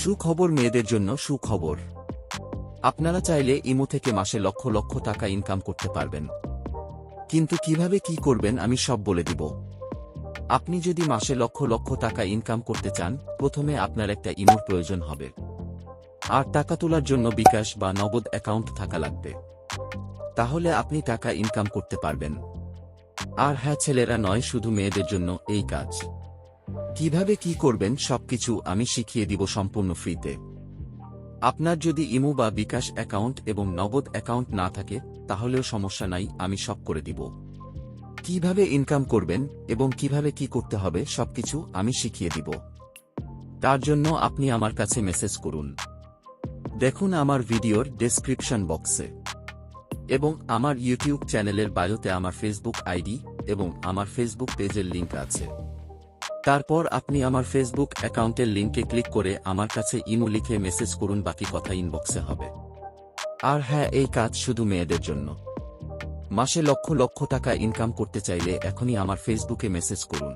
সুখবর, মেয়েদের জন্য সুখবর। আপনারা চাইলে ইমো থেকে মাসে লক্ষ লক্ষ টাকা ইনকাম করতে পারবেন। কিন্তু কিভাবে কি করবেন আমি সব বলে দিব। আপনি যদি মাসে লক্ষ লক্ষ টাকা ইনকাম করতে চান, প্রথমে আপনার একটা ইমোর প্রয়োজন হবে। আর টাকা তোলার জন্য বিকাশ বা নগদ অ্যাকাউন্ট থাকা লাগবে। তাহলে আপনি টাকা ইনকাম করতে পারবেন। আর হ্যাঁ, ছেলেরা নয়, শুধু মেয়েদের জন্য এই কাজ। কিভাবে কি করবেন সবকিছু আমি শিখিয়ে দিব সম্পূর্ণ ফ্রিতে। আপনার যদি ইমো বা বিকাশ অ্যাকাউন্ট এবং নগদ অ্যাকাউন্ট না থাকে তাহলেও সমস্যা নাই, আমি সব করে দিব। কিভাবে ইনকাম করবেন এবং কিভাবে কি করতে হবে সবকিছু আমি শিখিয়ে দিব। তার জন্য আপনি আমার কাছে মেসেজ করুন। দেখুন আমার ভিডিওর ডেসক্রিপশন বক্সে এবং আমার ইউটিউব চ্যানেলের বায়োতে আমার ফেসবুক আইডি এবং আমার ফেসবুক পেজের লিংক আছে। তারপর আপনি আমার ফেসবুক অ্যাকাউন্টের লিংকে ক্লিক করে আমার কাছে ইমো লিখে মেসেজ করুন, বাকি কথা ইনবক্সে হবে। আর হ্যাঁ, এই কাজ শুধু মেয়েদের জন্য। মাসে লক্ষ লক্ষ টাকা ইনকাম করতে চাইলে এখনই আমার ফেসবুকে মেসেজ করুন।